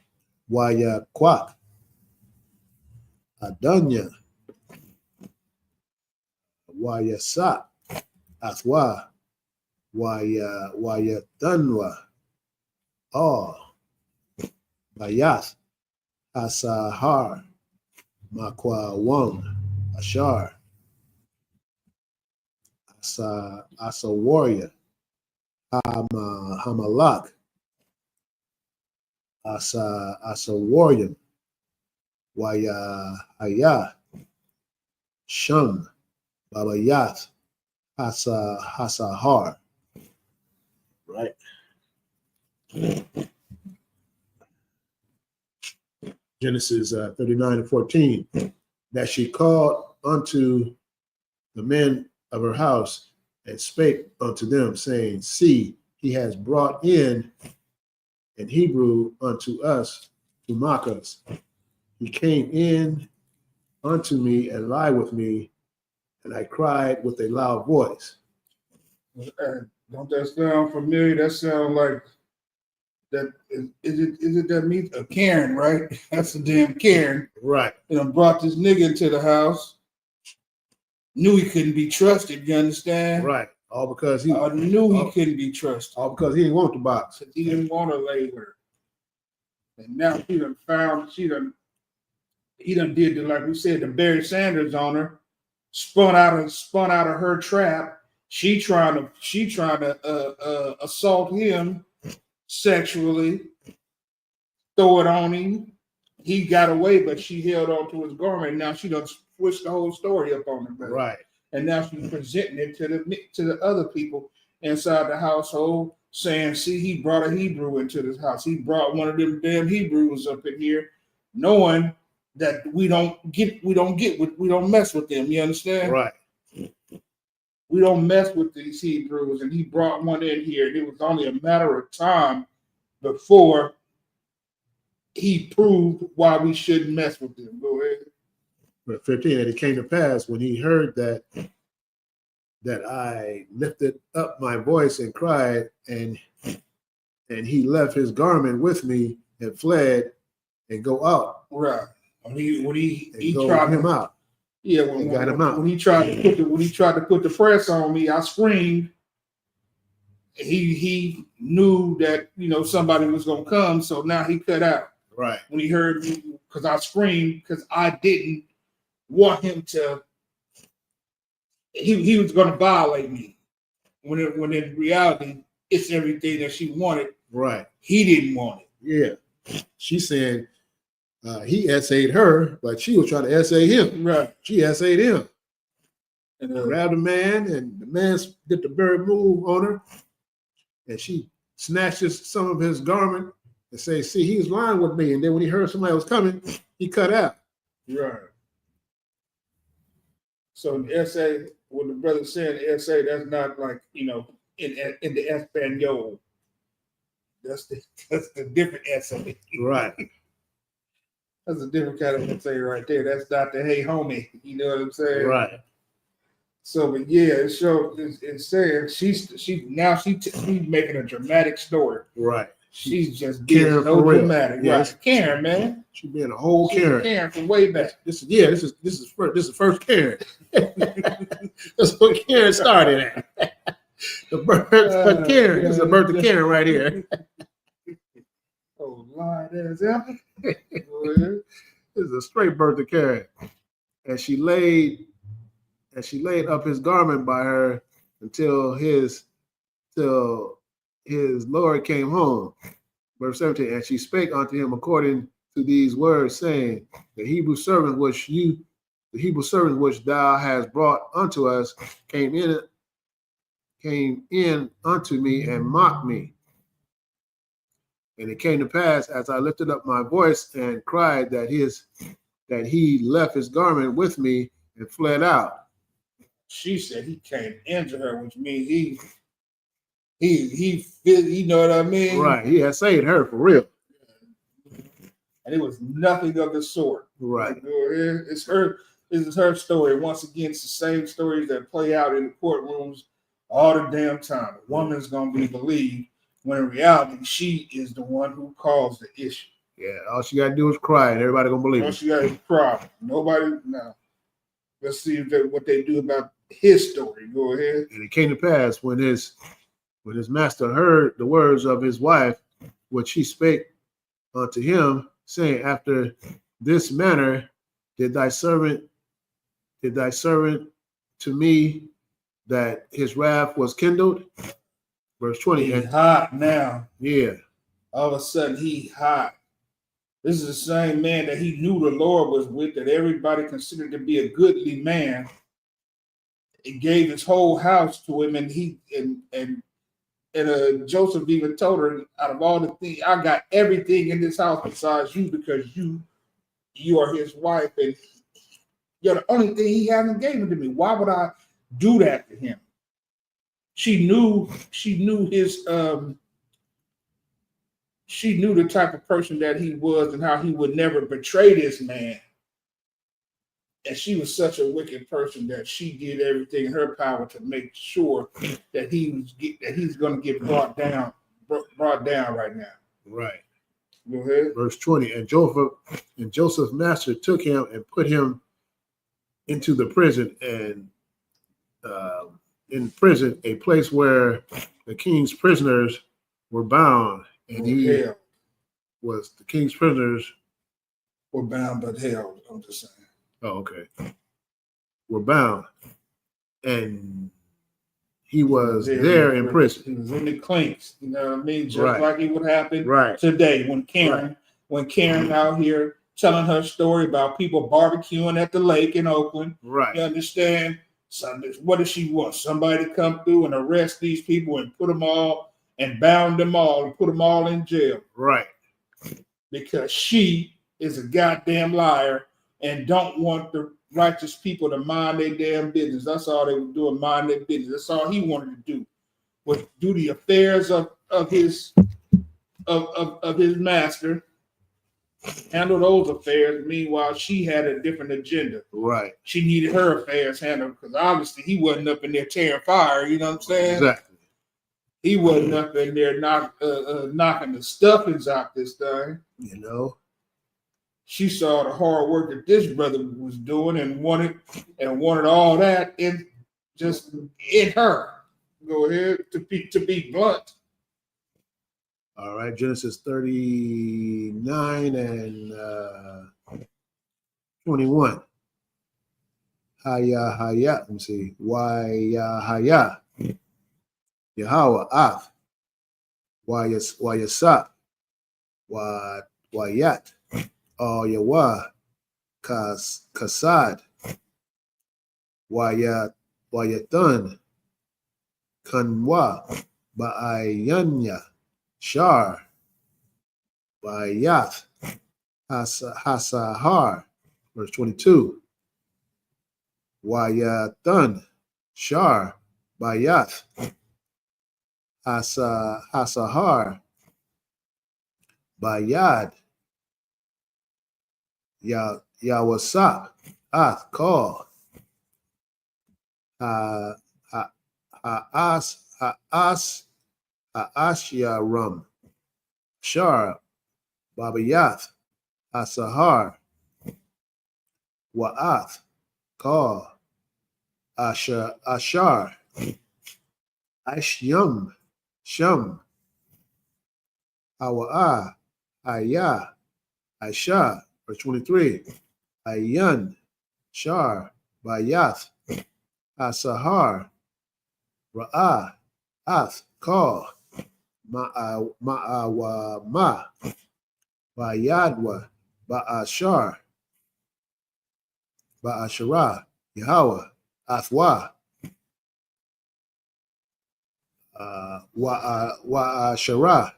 [SPEAKER 1] Waya Kwak Adanya Waya Sa Athwa Waya Danwa Bayath Asahar Makwa Wang Ashar Asa Warrior Hamalak Asa Warrior Waya Haya Sham Babayath Hasahar. Right.
[SPEAKER 3] Genesis 39:14, that she called unto the men of her house and spake unto them, saying, see, he has brought in Hebrew unto us to mock us. He came in unto me and lied with me, and I cried with a loud voice.
[SPEAKER 4] Don't that sound familiar? That sound like that. Is it that means a Karen, right? That's a damn Karen.
[SPEAKER 3] Right.
[SPEAKER 4] Brought this nigga into the house. Knew he couldn't be trusted. You understand?
[SPEAKER 3] Right. All because he
[SPEAKER 4] knew he couldn't be trusted.
[SPEAKER 3] All because he didn't want the box.
[SPEAKER 4] He didn't want to lay her. And now he done did like we said, the Barry Sanders on her, spun out of her trap. She trying to assault him sexually, throw it on him. He got away, but she held on to his garment. Now she done switched the whole story up on him.
[SPEAKER 3] Right.
[SPEAKER 4] And now she's presenting it to the other people inside the household, saying, see, he brought a Hebrew into this house. He brought one of them damn Hebrews up in here, knowing that we don't mess with them. You understand?
[SPEAKER 3] Right.
[SPEAKER 4] We don't mess with these Hebrews, and he brought one in here, and it was only a matter of time before he proved why we shouldn't mess with them. Go ahead.
[SPEAKER 3] But 15, and it came to pass when he heard that I lifted up my voice and cried, and he left his garment with me and fled and go out.
[SPEAKER 4] Right. When he
[SPEAKER 3] tried him out.
[SPEAKER 4] Yeah,
[SPEAKER 3] got him out.
[SPEAKER 4] When he tried to put the press on me, I screamed. He knew that somebody was gonna come, so now he cut out.
[SPEAKER 3] Right.
[SPEAKER 4] When he heard me, because I screamed, because I didn't want him to. He was gonna violate me. When in reality, it's everything that she wanted.
[SPEAKER 3] Right.
[SPEAKER 4] He didn't want it.
[SPEAKER 3] Yeah. She said he essayed her, but she was trying to essay him.
[SPEAKER 4] Right.
[SPEAKER 3] She essayed him.
[SPEAKER 4] And
[SPEAKER 3] grabbed a man, and the man did the bird move on her, and she snatched some of his garment and say, see, he was lying with me. And then when he heard somebody was coming, he cut out.
[SPEAKER 4] Right. So in the essay, what the brother said in the essay, that's not like, in the Espanol. That's the different essay.
[SPEAKER 3] Right.
[SPEAKER 4] That's a different kind of essay right there. That's not the hey homie. You know what I'm saying?
[SPEAKER 3] Right.
[SPEAKER 4] So, but yeah, it's saying she's making a dramatic story.
[SPEAKER 3] Right.
[SPEAKER 4] She's just being so dramatic. Yeah, right. Karen, man.
[SPEAKER 3] She's being a whole Karen.
[SPEAKER 4] Karen from way back.
[SPEAKER 3] This is first Karen. That's what Karen started at. The birth of Karen. This is the birth of Karen right here.
[SPEAKER 4] Oh, Lord, that's happening.
[SPEAKER 3] This is a straight birth of Karen. And she laid up his garment by her until his Lord came home. Verse 17, and she spake unto him according to these words, saying, the Hebrew servant which thou hast brought unto us came in unto me and mocked me. And it came to pass, as I lifted up my voice and cried, that he left his garment with me and fled out.
[SPEAKER 4] She said he came into her, which means he you know what I mean?
[SPEAKER 3] Right. He had saved her for real.
[SPEAKER 4] And it was nothing of the sort.
[SPEAKER 3] Right.
[SPEAKER 4] This is her story. Once again, it's the same stories that play out in the courtrooms all the damn time. A woman's gonna be believed when in reality she is the one who caused the issue.
[SPEAKER 3] Yeah, all she gotta do is cry and everybody gonna believe
[SPEAKER 4] all
[SPEAKER 3] it.
[SPEAKER 4] She gotta cry. Nobody now. Let's see what they do about his story. Go ahead.
[SPEAKER 3] And it came to pass when his master heard the words of his wife, which she spake unto him, saying, after this manner did thy servant to me, that his wrath was kindled. Verse 20.
[SPEAKER 4] He's hot now.
[SPEAKER 3] Yeah.
[SPEAKER 4] All of a sudden he hot. This is the same man that he knew the Lord was with, that everybody considered to be a goodly man. He gave his whole house to him, and Joseph even told her, out of all the things, I got everything in this house besides you, because you you are his wife, and you're the only thing he hasn't given to me. Why would I do that to him? She knew his she knew the type of person that he was and how he would never betray this man. And she was such a wicked person that she did everything in her power to make sure that he's going to get brought down right now.
[SPEAKER 3] Right.
[SPEAKER 4] Go ahead.
[SPEAKER 3] Verse 20. And Joseph's master took him and put him into the prison, and in prison, a place where the king's prisoners were bound, and he was the king's prisoners
[SPEAKER 4] were bound but held. I'm just saying.
[SPEAKER 3] Oh, okay. Were bound, and he was there in prison.
[SPEAKER 4] He was in the clinks. You know what I mean? Just
[SPEAKER 3] Right.
[SPEAKER 4] like it would happen
[SPEAKER 3] Right.
[SPEAKER 4] today when Karen out here telling her story about people barbecuing at the lake in Oakland.
[SPEAKER 3] Right.
[SPEAKER 4] You understand? So what does she want? Somebody to come through and arrest these people and put them all and bound them all and put them all in jail.
[SPEAKER 3] Right.
[SPEAKER 4] Because she is a goddamn liar and don't want the righteous people to mind their damn business. That's all they were doing, mind their business. That's all he wanted to do, was do the affairs of his master, handle those affairs. Meanwhile, she had a different agenda.
[SPEAKER 3] Right.
[SPEAKER 4] She needed her affairs handled because obviously he wasn't up in there tearing fire. You know what I'm saying?
[SPEAKER 3] Exactly.
[SPEAKER 4] He wasn't up in there knocking the stuffings out this thing.
[SPEAKER 3] You know.
[SPEAKER 4] She saw the hard work that this brother was doing and wanted all that in her. Go ahead, to be blunt.
[SPEAKER 3] All right, Genesis 39 and 21. Haya. Let me see. Haya. Yahweh Af. Wayasat. Wayat. Yahweh Kasad. Wayatun. Kanwa. Ba'ayanya. Shar. Bayath. Hasahar. Verse 22. Wayatun. Shar. Bayath. Hasahar. Bayad. Yawasap. Ath. Call. Asyarum. Shar. Babayath. Asahar. Wa'ath. Call. Ashar. Ashyum. Shum. Hawa'a. Aya. Aisha. Verse 23. Ayan. Shar. Bayath. Asahar. Ra'ah. Ath. Call. Ma'awa. Ma. Bayadwa. Ba'ashar. Ba'ashara. Yahweh. Athwa. Wa'ashara.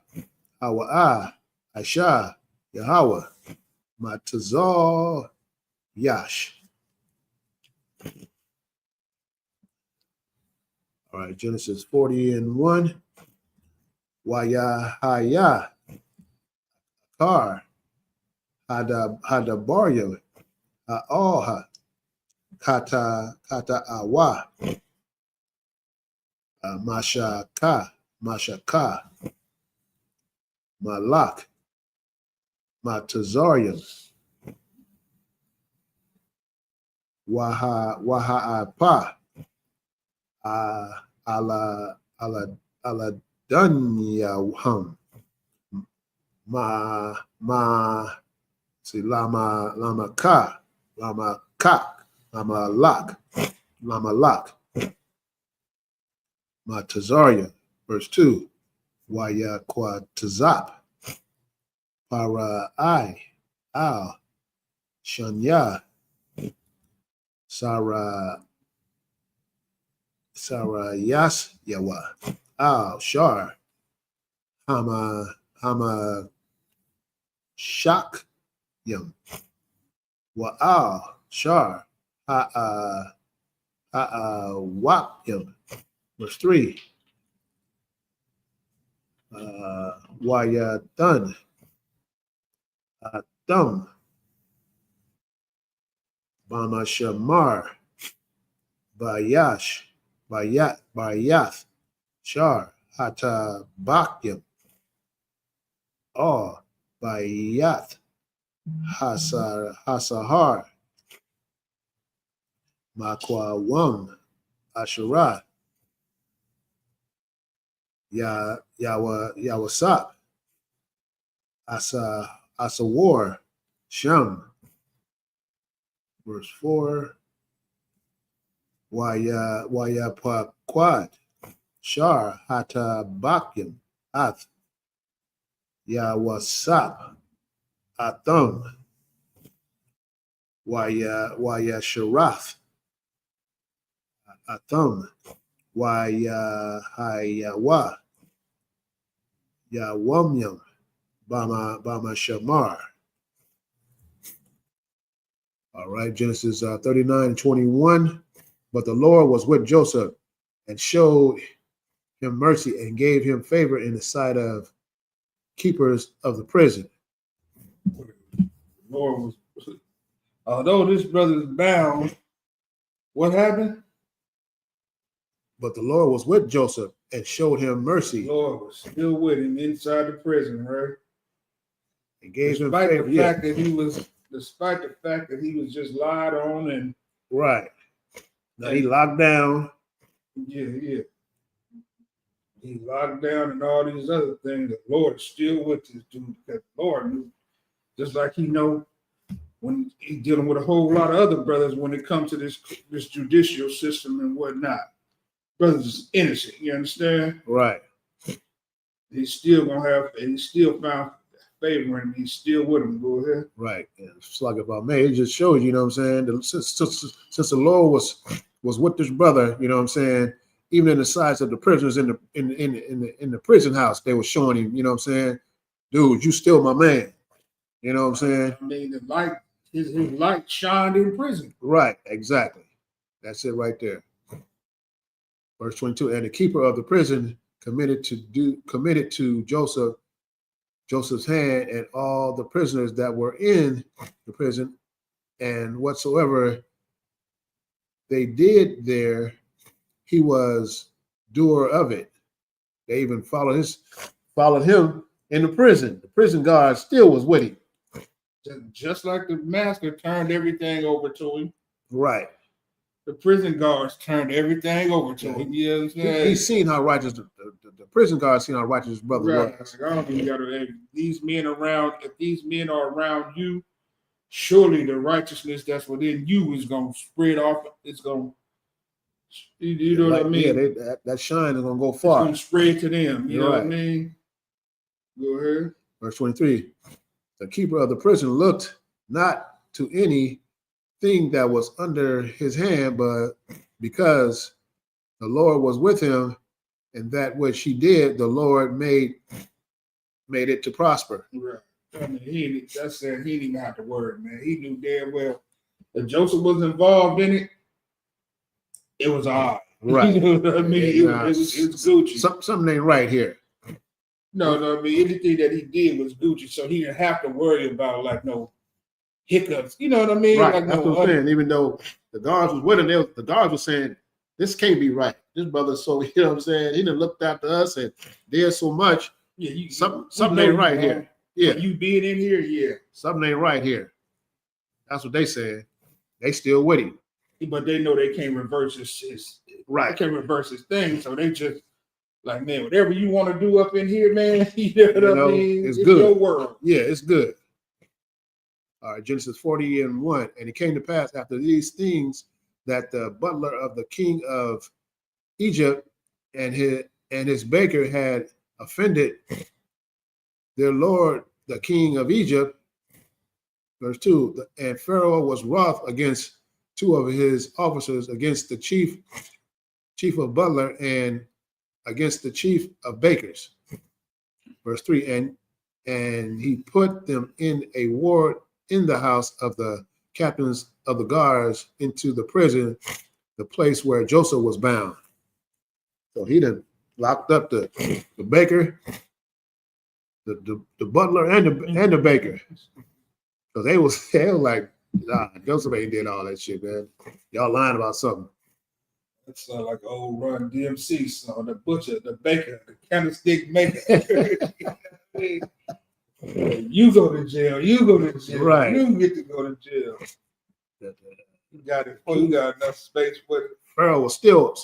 [SPEAKER 3] Hawa'a. Asha. Yahweh. Matazal. Yash. All right, Genesis 40 and 1. Wayahaya. Kar. Hadabarya. Ha'oha. Kata awa. Mashaka. Malak. Matazarian. Waha'apa. Aladunyahum. Lamalak. Matazaria. Verse 2. Wayakwatazap. Para'ai. Al. Shanya. Sarayas Yawa. Al Shar. Hama Shak Yam. Wa'al, Shar, Wakim. Verse 3. Wayathan, Atam, Bama Shamar, Bayash, Bayath, Shar, Hata Bakim, Or, Bayath, Hasahar, Makwawam, Asherah, Yawasap, Asawar, Shem. Verse 4. Wayapaquad, Shar, Hata Bakim, Ath, Yawasap, Atham, Wayasharath, Atham, Wayahayawa, Yawamyam, Bama Shamar. All right, Genesis 39:21. But the Lord was with Joseph and showed him mercy and gave him favor in the sight of keepers of the prison.
[SPEAKER 4] Lord was, although this brother is bound, what happened?
[SPEAKER 3] But the Lord was with Joseph and showed him mercy.
[SPEAKER 4] The Lord was still with him inside the prison, right?
[SPEAKER 3] And gave
[SPEAKER 4] despite
[SPEAKER 3] him favor.
[SPEAKER 4] The fact that he was, despite the fact that he was just lied on and
[SPEAKER 3] right. Now he locked down.
[SPEAKER 4] Yeah. He locked down and all these other things. The Lord is still with this dude because the Lord knew, just like he know when he's dealing with a whole lot of other brothers when it comes to this judicial system and whatnot. Brothers is innocent, you understand?
[SPEAKER 3] Right.
[SPEAKER 4] He's still he still found favor in him. He's still with him. Go ahead.
[SPEAKER 3] Right. And it's like if I may, it just shows, you know what I'm saying? Since the Lord was with this brother, you know what I'm saying? Even in the sides of the prisoners in the prison house, they were showing him, you know what I'm saying? Dude, you still my man. You know what I'm saying?
[SPEAKER 4] I mean, the light, his light shined in prison.
[SPEAKER 3] Right, exactly. That's it right there. Verse 22, and the keeper of the prison committed to Joseph's hand and all the prisoners that were in the prison, and whatsoever they did there, he was doer of it. They even followed him in the prison. The prison guard still was with him.
[SPEAKER 4] Just like the master turned everything over to him.
[SPEAKER 3] Right.
[SPEAKER 4] The prison guards turned everything over to him. You understand?
[SPEAKER 3] He's seen how righteous the prison guards seen how righteous his brother was.
[SPEAKER 4] I don't think you gotta, these men around, if these men are around you, surely the righteousness that's within you is gonna spread off. It's gonna, you know what I mean?
[SPEAKER 3] Yeah, that shine is gonna go far.
[SPEAKER 4] It's gonna spread to them. You know what I mean? Go ahead.
[SPEAKER 3] Verse 23. The keeper of the prison looked not to anything that was under his hand, but because the Lord was with him, and that which he did, the Lord made it to prosper.
[SPEAKER 4] Right. I mean, that's saying he didn't even have to worry, man. He knew damn well if Joseph was involved in it, it was all right.
[SPEAKER 3] Right.
[SPEAKER 4] You know what I mean? It was Gucci.
[SPEAKER 3] Something ain't right here.
[SPEAKER 4] No, I mean, anything that he did was Gucci, so he didn't have to worry about like no hiccups. You know what I mean?
[SPEAKER 3] Right.
[SPEAKER 4] Like,
[SPEAKER 3] that's what I'm saying. Even though the guards was with him, the guards were saying, this can't be right. This brother, so you know what I'm saying? He done looked after us and did so much.
[SPEAKER 4] Yeah,
[SPEAKER 3] something ain't right here. Yeah.
[SPEAKER 4] You being in here, yeah.
[SPEAKER 3] Something ain't right here. That's what they said. They still with him.
[SPEAKER 4] But they know they can't reverse his
[SPEAKER 3] right.
[SPEAKER 4] They can't reverse his thing. So they just like, man, whatever you want to do up in here, man, you know what I mean?
[SPEAKER 3] It's good.
[SPEAKER 4] Your world.
[SPEAKER 3] Yeah, it's good. All right, Genesis 40:1. And it came to pass after these things that the butler of the king of Egypt and his baker had offended their lord, the king of Egypt. Verse 2, and Pharaoh was wroth against two of his officers, against the chief of butler and against the chief of bakers. Verse 3, and he put them in a ward in the house of the captains of the guards into the prison, the place where Joseph was bound. So he done locked up the baker, the butler, and the baker. So they was like, nah, Joseph ain't did all that shit, man. Y'all lying about something.
[SPEAKER 4] That's like old Run DMC song, the butcher, the baker, the candlestick maker. You go to jail. You go to jail.
[SPEAKER 3] Right.
[SPEAKER 4] You get to go to jail. You got it. You got enough space for it.
[SPEAKER 3] Pharaoh was still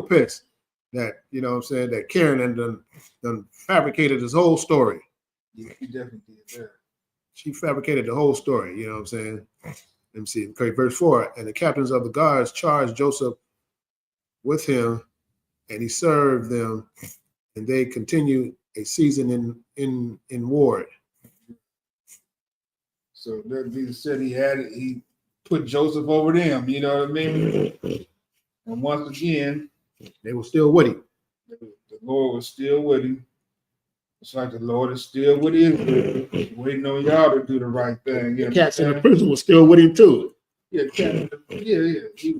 [SPEAKER 3] pissed that, you know what I'm saying, that Karen done fabricated his whole story.
[SPEAKER 4] Yeah, he definitely did that.
[SPEAKER 3] She fabricated the whole story, you know what I'm saying? Let me see. Okay, verse 4. And the captains of the guards charged Joseph with him, and he served them, and they continued a season in ward.
[SPEAKER 4] So that being said, he put Joseph over them, you know what I mean? And once again,
[SPEAKER 3] they were still with him.
[SPEAKER 4] The Lord was still with him. It's like the Lord is still with Israel, waiting on y'all to do the right thing.
[SPEAKER 3] The cats in the prison was still with him too.
[SPEAKER 4] Yeah, yeah.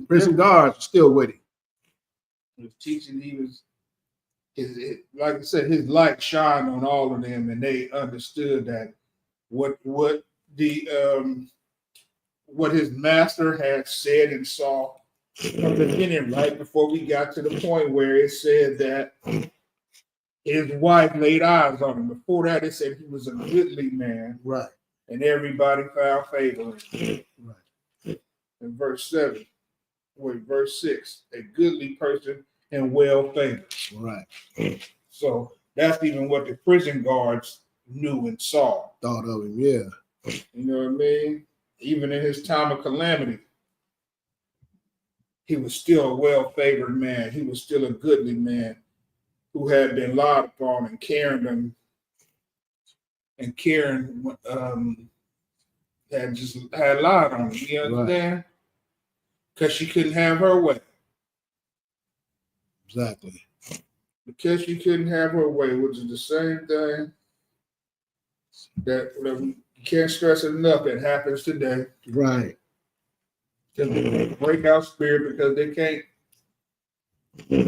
[SPEAKER 3] Prison guards were still with him.
[SPEAKER 4] He was teaching. He was like I said, his light shined on all of them, and they understood that what his master had said and saw from the beginning, right before we got to the point where it said that his wife laid eyes on him. Before that, it said he was a goodly man,
[SPEAKER 3] right?
[SPEAKER 4] And everybody found favor.
[SPEAKER 3] Right.
[SPEAKER 4] In verse 6, a goodly person and well favored.
[SPEAKER 3] Right.
[SPEAKER 4] So that's even what the prison guards knew and saw.
[SPEAKER 3] Thought of him, yeah.
[SPEAKER 4] You know what I mean? Even in his time of calamity, he was still a well-favored man. He was still a goodly man who had been lied upon, and Karen had lied on him. You understand? Because she couldn't have her way.
[SPEAKER 3] Exactly.
[SPEAKER 4] Because she couldn't have her way, which is the same thing that we can't stress enough. It happens today.
[SPEAKER 3] Right.
[SPEAKER 4] They break out spirit because they can't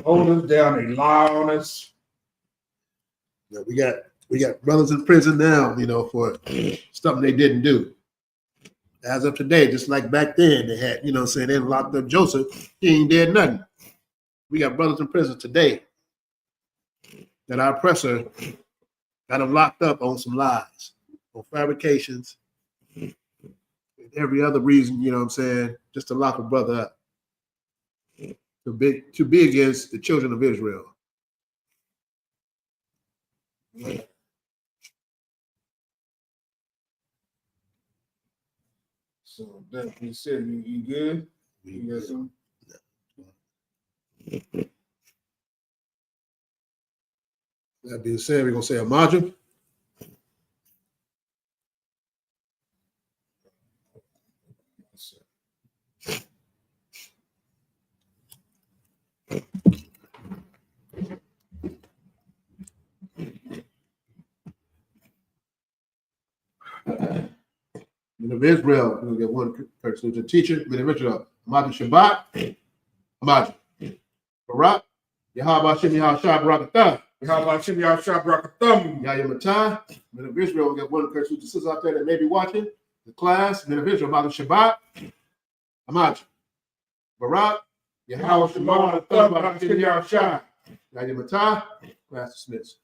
[SPEAKER 4] hold us down. They lie on us.
[SPEAKER 3] Yeah, we got brothers in prison now, you know, for something they didn't do. As of today, just like back then, they had, you know, saying they locked up Joseph, he ain't did nothing. We got brothers in prison today that our oppressor got him locked up on some lies, on fabrications, and every other reason, you know what I'm saying, just to lock a brother up, to be against the children of Israel.
[SPEAKER 4] Yeah. So that being said, you good? You got some?
[SPEAKER 3] That being said, we're gonna say a module. Men of Israel, we're gonna get one person who's a teacher. Men of Israel, Amadu Shabbat, Amadu. Barak, Yahweh Shem Yahshua Barakathah.
[SPEAKER 4] Yahweh Shem Yahshua Barakathah.
[SPEAKER 3] Yahya Matah. Men of Israel, we got one person who's the sisters out there that may be watching the class. Men of Israel, Amadu Shabbat, Amadu. Barak, Yahweh Shem Yahshua Barakathah. Yahya Matah, class dismissed.